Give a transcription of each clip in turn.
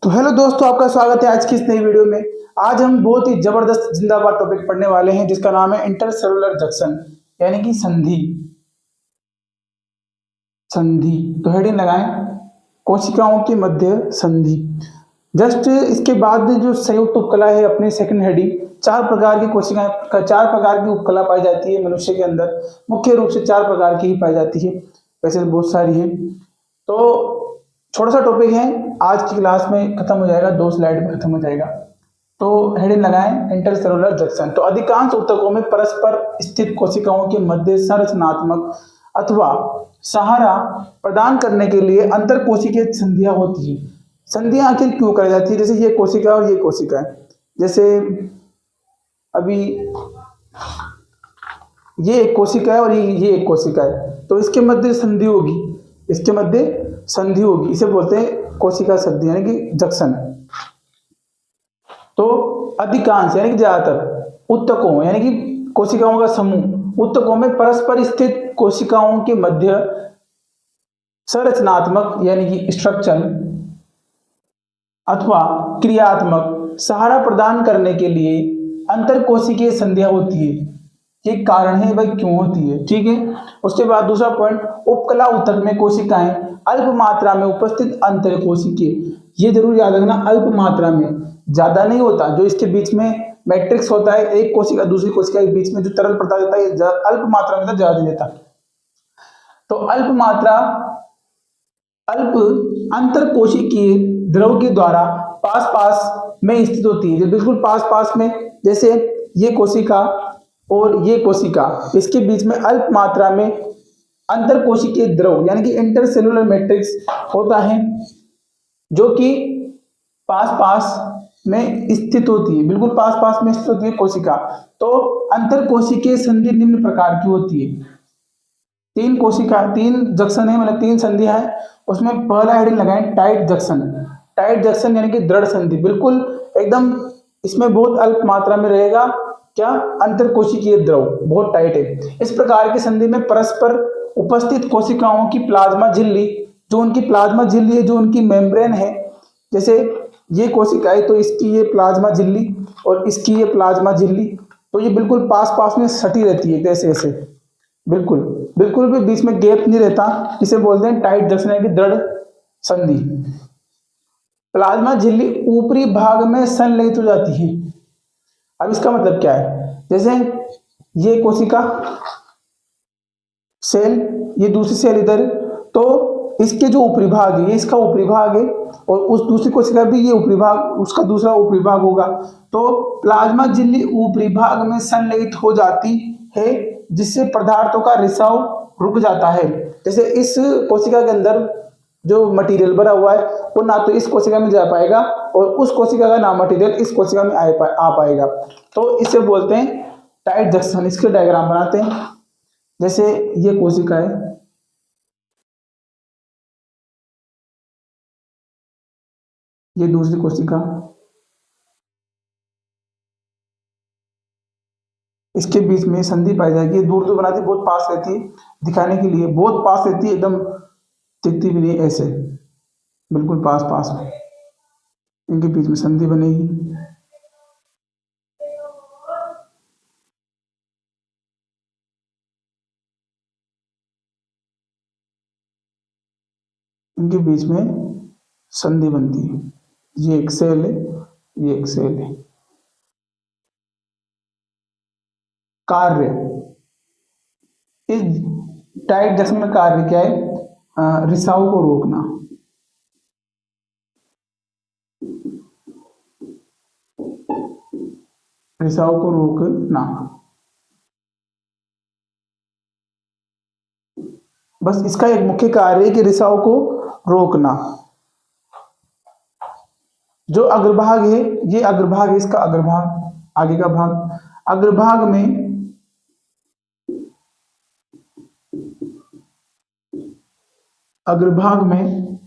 तो हेलो दोस्तों, आपका स्वागत है आज की इस नई वीडियो में। आज हम बहुत ही जबरदस्त जिंदाबाद टॉपिक पढ़ने वाले हैं जिसका नाम है इंटरसेलुलर जंक्शन यानी कि संधि। संधि तो हेडिंग लगाएं, कोशिकाओं के मध्य संधि। जस्ट इसके बाद जो संयुक्त उपकला है अपनी सेकंड हेडिंग, चार प्रकार की कोशिकाएं, चार प्रकार की उपकला पाई जाती है मनुष्य के अंदर। मुख्य रूप से चार प्रकार की ही पाई जाती है, वैसे बहुत सारी है। तो छोटा सा टॉपिक है, आज की क्लास में खत्म हो जाएगा, 2 स्लाइड में खत्म हो जाएगा। तो हेडिंग लगाएं इंटरसेलुलर जंक्शन। तो अधिकांश ऊतकों में परस्पर स्थित कोशिकाओं के मध्य संरचनात्मक अथवा सहारा प्रदान करने के लिए अंतर कोशिकीय संधियां होती है। संधियां आखिर क्यों कराई जाती है? जैसे ये कोशिका और ये कोशिका है, जैसे अभी ये एक कोशिका है और ये एक कोशिका है, तो इसके मध्य संधि होगी, इसके मध्य संधि होगी, इसे बोलते हैं कोशिका संधि यानी कि जंक्शन। तो अधिकांश यानी कि ज्यादातर ऊतकों यानी कि कोशिकाओं का समूह ऊतकों में परस्पर स्थित कोशिकाओं के मध्य संरचनात्मक यानी कि स्ट्रक्चर अथवा क्रियात्मक सहारा प्रदान करने के लिए अंतर कोशिकीय संधियां होती है। ये कारण है भाई क्यों होती है, ठीक है। उसके बाद दूसरा पॉइंट, उपकला ऊतक में कोशिकाएं अल्प मात्रा में उपस्थित अंतर कोशिकीय। ये जरूर याद रखना, अल्प मात्रा में, ज्यादा नहीं होता। जो इसके बीच में मैट्रिक्स होता है, एक कोशिका दूसरी कोशिका के बीच में जो तरल पदार्थ देता है, अल्प मात्रा में ज्यादा देता। तो अल्प अंतर कोशिकीय द्रव के द्वारा पास पास में स्थित होती है, जो बिल्कुल पास पास में, जैसे ये कोशिका और ये कोशिका, इसके बीच में अल्प मात्रा में अंतर कोशिकीय द्रव यानी कि इंटरसेलुलर मैट्रिक्स होता है, जो कि पास पास में स्थित होती है, बिल्कुल पास पास में स्थित होती है कोशिका। तो अंतर कोशिकीय संधि निम्न प्रकार की होती है। 3 जंक्शन है, मतलब 3 संधियां है। उसमें पहला हेडिंग लगाएं टाइट जंक्शन। टाइट जंक्शन यानी कि दृढ़ संधि, बिल्कुल एकदम इसमें बहुत अल्प मात्रा में रहेगा क्या, अंतर कोशिकीय द्रव बहुत टाइट है। इस प्रकार की संधि में परस्पर उपस्थित कोशिकाओं की प्लाज्मा झिल्ली, जो उनकी प्लाज्मा झिल्ली है, जो उनकी मेम्ब्रेन है, जैसे ये कोशिका है तो इसकी ये प्लाज्मा झिल्ली और इसकी ये प्लाज्मा झिल्ली, तो ये बिल्कुल पास पास में सटी रहती है, कैसे ऐसे बिल्कुल बिल्कुल भी बीच में गैप नहीं रहता। इसे बोलते हैं टाइट जंक्शन यानी कि दृढ़ संधि। प्लाज्मा झिल्ली ऊपरी भाग में संलयित हो जाती है। अब इसका मतलब क्या है, जैसे ये कोशिका सेल, ये दूसरी सेल इधर, तो इसके जो ऊपरी भाग है, ये इसका ऊपरी भाग है, और उस दूसरी कोशिका भी ये ऊपरी भाग, उसका दूसरा ऊपरी भाग होगा। तो प्लाज्मा झिल्ली ऊपरी भाग में संलयित हो जाती है, जिससे पदार्थों का रिसाव रुक जाता है। जैसे इस कोशिका के अंदर जो मटेरियल भरा हुआ है वो ना तो इस कोशिका में जा पाएगा और उस कोशिका का ना मटेरियल इस कोशिका में आ पाएगा। तो इसे बोलते हैं टाइट जंक्शन। इसके डायग्राम बनाते हैं। जैसे ये कोशिका है, ये दूसरी कोशिका, इसके बीच में संधि पाई जाएगी। दूर दूर बनाती, बहुत पास रहती है, दिखाने के लिए बहुत पास रहती है, एकदम दिखती भी नहीं, ऐसे बिल्कुल पास पास में इनके बीच में संधि बनेगी। इनके बीच में संधि बनती है। ये एक सेल है, ये एक सेल है। कार्य, इस टाइट जंक्शन में कार्य क्या है, रिसाव को रोकना। रिसाव को रोकना, बस इसका एक मुख्य कार्य है कि रिसाव को रोकना। जो अग्रभाग है, ये अग्रभाग है, इसका अग्रभाग, आगे का भाग, अग्रभाग में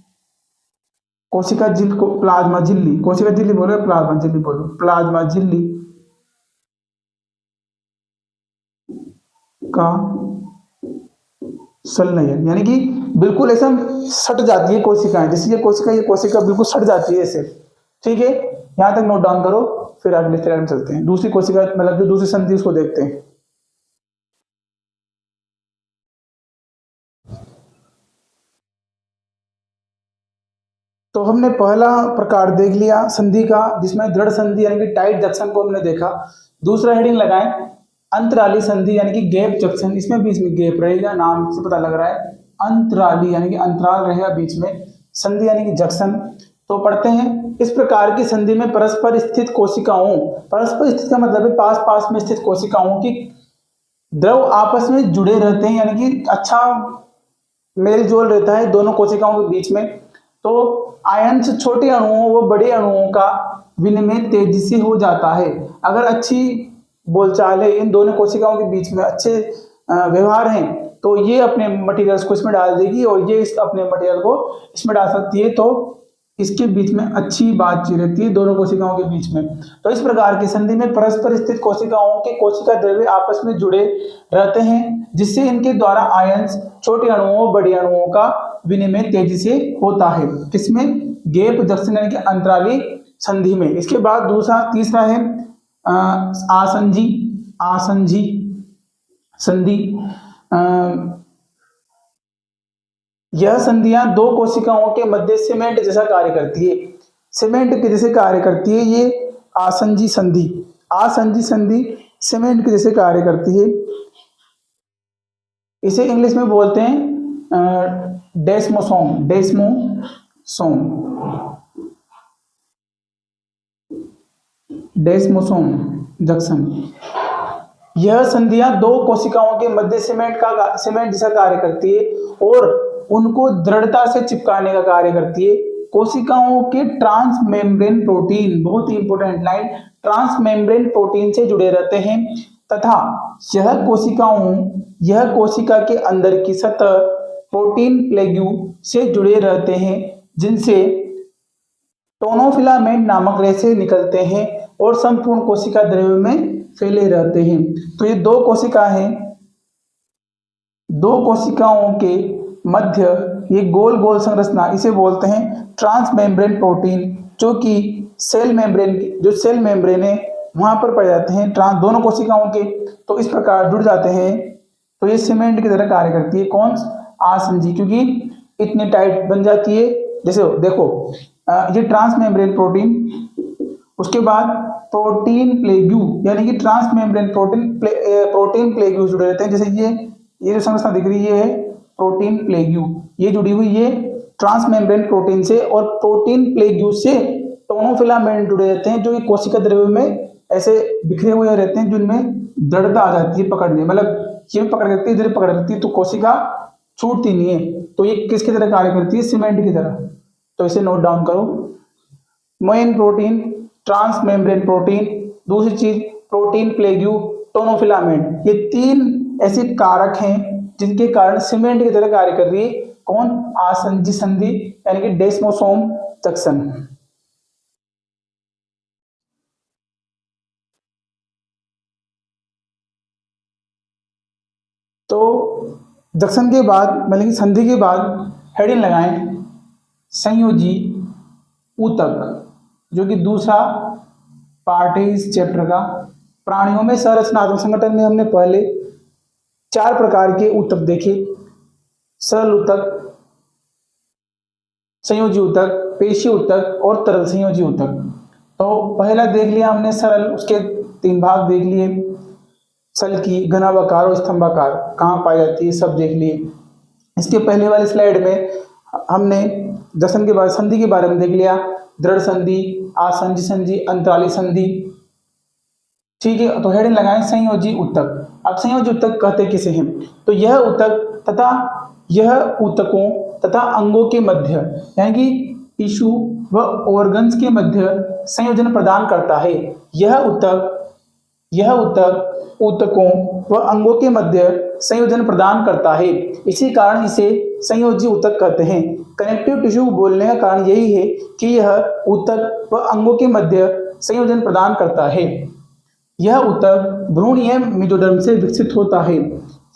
कोशिका झिल्ली को प्लाज्मा झिल्ली, कोशिका झिल्ली बोलो प्लाज्मा झिल्ली बोलो, प्लाज्मा झिल्ली का संलयन यानी कि बिल्कुल ऐसा सट जाती है कोशिकाएं, जैसे ये कोशिका बिल्कुल सट जाती है ऐसे, ठीक है, यहां तक नोट डाउन करो, फिर अगले स्लाइड में चलते हैं। दूसरी कोशिका मतलब जो दूसरी संधि उसको देखते हैं। तो हमने पहला प्रकार देख लिया संधि का, जिसमें दृढ़ संधि यानी कि टाइट जंक्शन को हमने देखा। दूसरा हेडिंग लगाएं अंतराली संधि यानी कि गैप जंक्शन, इसमें बीच में गैप रहेगा, नाम से पता लग रहा है। अंतराली यानी कि अंतराल रहेगा बीच में, संधि यानी कि जंक्शन। तो पढ़ते हैं, इस प्रकार की संधि में परस्पर स्थित कोशिकाओं, परस्पर स्थित का मतलब है पास पास में स्थित कोशिकाओं की द्रव आपस में जुड़े रहते हैं, यानी कि अच्छा मेल जोल रहता है दोनों कोशिकाओं के बीच में। तो आयंस छोटे अणुओं व बड़े अणुओं का विनिमय तेजी से हो जाता है। अगर अच्छी बोलचाल है इन दोनों कोशिकाओं के बीच में, अच्छे व्यवहार हैं, तो ये अपने मटेरियल्स को इसमें डाल देगी और ये अपने मटेरियल को इसमें डाल सकती है। तो इसके बीच में अच्छी बातचीत रहती है दोनों कोशिकाओं के बीच में। तो इस प्रकार की संधि में परस्पर स्थित कोशिकाओं के कोशिका द्रव्य आपस में जुड़े रहते हैं, जिससे इनके द्वारा आयंस छोटे अणुओं बड़े अणुओं का विनिमय तेजी से होता है। किसमें? गैप जंक्शन यानी कि अंतराली संधि में। इसके बाद तीसरा है आसंजी आसंजी संधि। यह संधियां दो कोशिकाओं के मध्य सीमेंट जैसा कार्य करती है, सीमेंट के जैसे कार्य करती है ये आसंजी संधि। आसंजी संधि सीमेंट के जैसे कार्य करती है। इसे इंग्लिश में बोलते हैं डेस्मोसोम, डेस्मोसोम, डेस्मोसोम जंक्शन। यह संधियां दो कोशिकाओं के मध्य सीमेंट जैसा कार्य करती है और उनको दृढ़ता से चिपकाने का कार्य करती है। कोशिकाओं के ट्रांस मेम्ब्रेन प्रोटीन, बहुत ही important line, transmembrane protein से जुड़े रहते हैं तथा यह कोशिका के अंदर की सतह प्रोटीन प्लेग्यू से जुड़े रहते हैं, जिनसे टोनोफिलामेंट नामक रेशे निकलते हैं और संपूर्ण कोशिका द्रव्य में फैले रहते हैं। तो ये दो कोशिका हैं, दो कोशिकाओं के मध्य ये गोल गोल संरचना, इसे बोलते हैं ट्रांस मेम्ब्रेन प्रोटीन, जो कि सेल मेम्ब्रेन है वहां पर पाए जाते हैं ट्रांस दोनों कोशिकाओं के। तो इस प्रकार जुड़ जाते हैं, तो ये सीमेंट की तरह कार्य करती है। कौन? आसंजी, क्योंकि इतनी टाइट बन जाती है। जैसे देखो ये ट्रांस मेम्ब्रेन प्रोटीन, उसके बाद प्रोटीन प्लेग्यू यानी कि ट्रांस मेम्ब्रेन प्रोटीन प्लेग्यू जुड़े रहते हैं। जैसे ये जो संरचना दिख रही है प्रोटीन प्लेग्यू, ये जुड़ी हुई है ट्रांस मेम्ब्रेन प्रोटीन से, और प्रोटीन प्लेग्यू से टोनोफिलामेंट जुड़े रहते हैं, जो कि कोशिका द्रव्य में ऐसे बिखरे हुए रहते हैं, जिनमें दृढ़ता आ जाती है पकड़ने, मतलब ये पकड़ करती है, इधर पकड़ करती है तो कोशिका छूटती नहीं है। तो ये किसकी तरह कार्य करती है? सीमेंट की तरह। तो इसे नोट डाउन करो। Main protein, transmembrane protein, दूसरी चीज प्रोटीन प्लेग्यू, टोनोफिलामेंट, ये तीन ऐसे कारक हैं जिनके कारण सीमेंट की तरह कार्य कर रही है। कौन? आसंजी संधि यानी कि डेस्मोसोम जंक्शन। तो जंक्शन के बाद मतलब कि संधि के बाद हेडिंग लगाएं संयोजी ऊतक, जो कि दूसरा पार्ट है इस चैप्टर का। प्राणियों में संरचनात्मक संगठन में हमने पहले 4 प्रकार के ऊतक देखे, सरल ऊतक, संयोजी ऊतक, पेशी ऊतक और तरल संयोजी ऊतक। तो पहला देख लिया हमने सरल, उसके 3 भाग देख लिए, सल्की, घनाभाकार और स्तंभाकार कहाँ पाई जाती है सब देख लिए। इसके पहले वाले स्लाइड में हमने जंक्शन के बाद संधि के बारे में देख लिया, दृढ़ संधि, आसंजी संधि, अंतराली संधि। ठीक है, तो हेडिंग लगाएं संयोजी ऊतक। अब संयोजी ऊतक कहते किसे हैं? तो यह ऊतक तथा यह ऊतकों तथा अंगों के मध्य यानी कि टिश्यू व ऑर्गन्स के मध्य संयोजन प्रदान करता है। यह ऊतक ऊतकों व अंगों के मध्य संयोजन प्रदान करता है, इसी कारण इसे संयोजी ऊतक कहते हैं। कनेक्टिव टिश्यू बोलने का कारण यही है कि यह ऊतक व अंगों के मध्य संयोजन प्रदान करता है। यह ऊतक भ्रूणीय मेसोडर्म से विकसित होता है।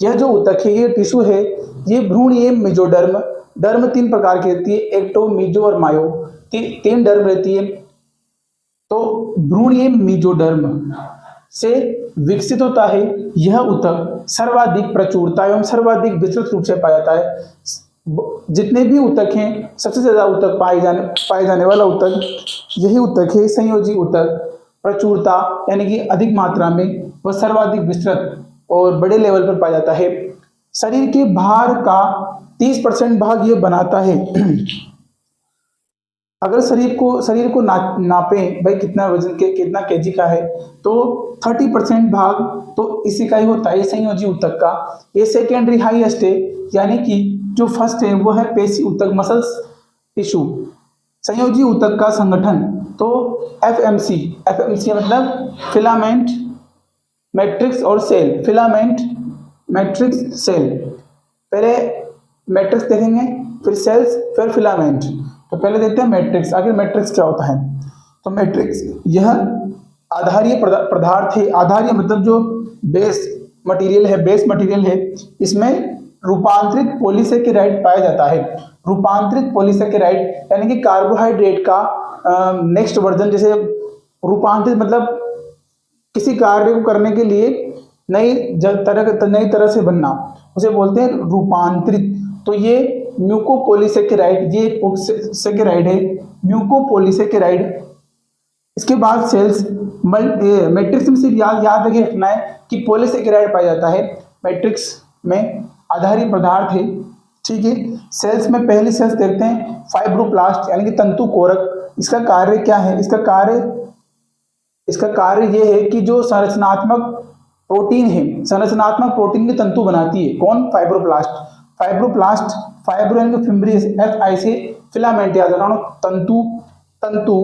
यह जो ऊतक है, ये टिश्यू है, ये भ्रूणीय मेसोडर्म, डर्म 3 प्रकार की रहती है, एक्टो, मीजो और मायो, 3 डर्म रहती है। तो भ्रूणीय मेसोडर्म से विकसित होता है यह ऊतक सर्वाधिक प्रचुरता एवं सर्वाधिक विस्तृत रूप से पाया जाता है। जितने भी ऊतक हैं सबसे ज्यादा ऊतक पाए जाने वाला ऊतक यही ऊतक है संयोजी ऊतक। प्रचुरता यानी कि अधिक मात्रा में वह सर्वाधिक विस्तृत और बड़े लेवल पर पाया जाता है। शरीर के भार का 30% भाग ये बनाता है। अगर शरीर को नापें भाई कितना वजन के कितना केजी का है तो 30% भाग तो इसी का ही होता है संयोजी ऊतक का। ये सेकेंडरी हाईएस्ट है, यानी कि जो फर्स्ट है वो है पेशी ऊतक मसल्स टिश्यू। संयोजी ऊतक का संगठन तो एफएमसी मतलब फिलामेंट मैट्रिक्स और सेल। फिलामेंट मैट्रिक्स सेल, पहले मैट्रिक्स देखेंगे फिर सेल्स फिर फिलामेंट। तो पहले देखते हैं मैट्रिक्स। आखिर मैट्रिक्स क्या होता है? तो मैट्रिक्स यह आधारीय पदार्थ है। आधारीय मतलब जो बेस मटेरियल है इसमें रूपांतरित पॉलीसेकेराइड पाया जाता है। रूपांतरित पॉलीसेकेराइड यानी कि कार्बोहाइड्रेट का नेक्स्ट वर्जन। जैसे रूपांतरित मतलब किसी कार्य को करने के लिए नई तरह से बनना, उसे बोलते हैं रूपांतरित। तो ये म्यूकोपॉलीसेकेराइड, ये सेकेराइड है म्यूकोपॉलीसेकेराइड। इसके बाद सेल्स मैट्रिक्स में सिर्फ याद रखे रखना है कि पॉलीसेकेराइड पाया जाता है मैट्रिक्स में, आधारीय पदार्थ है, ठीक है। सेल्स में पहली सेल्स देखते हैं फाइब्रोप्लास्ट यानी कि तंतु कोरक। इसका कार्य क्या है? इसका कार्य यह है कि जो संरचनात्मक प्रोटीन है, संरचनात्मक प्रोटीन की तंतु बनाती है। कौन? फाइब्रोप्लास्ट। फाइब्रो यानी कि फिम्ब्रियस, FI से फिलामेंट याद रखना। तंतु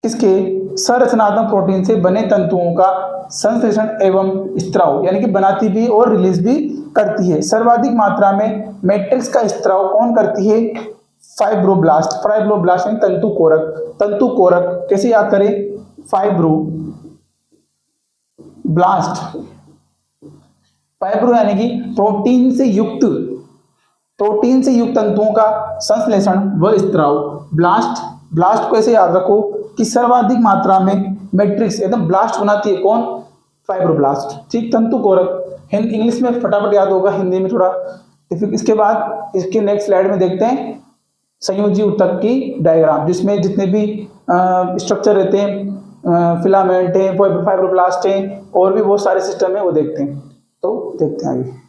इसके संरचनात्मक प्रोटीन से बने तंतुओं का संश्लेषण एवं स्त्राव यानी कि बनाती भी और रिलीज भी करती है। सर्वाधिक मात्रा में मैट्रिक्स का स्त्राव कौन करती है? फाइब्रोब्लास्ट यानी तंतु कोरक। कैसे याद करें? फाइब्रो यानी कि प्रोटीन से युक्त तंतुओं का संश्लेषण व स्त्राव। ब्लास्ट को ऐसे याद रखो कि सर्वाधिक मात्रा में मैट्रिक्स एकदम ब्लास्ट बनाती है। कौन? फाइब्रोब्लास्ट, ठीक। तंतु कोरक इंग्लिश में फटाफट याद होगा, हिंदी में थोड़ा। इसके बाद इसके नेक्स्ट स्लाइड में देखते हैं संयोजी ऊतक की डायग्राम, जिसमें जितने भी स्ट्रक्चर रहते हैं, फिलामेंट है, फाइब्रोब्लास्ट है और भी बहुत सारे सिस्टम है, वो देखते हैं। तो देखते हैं आगे।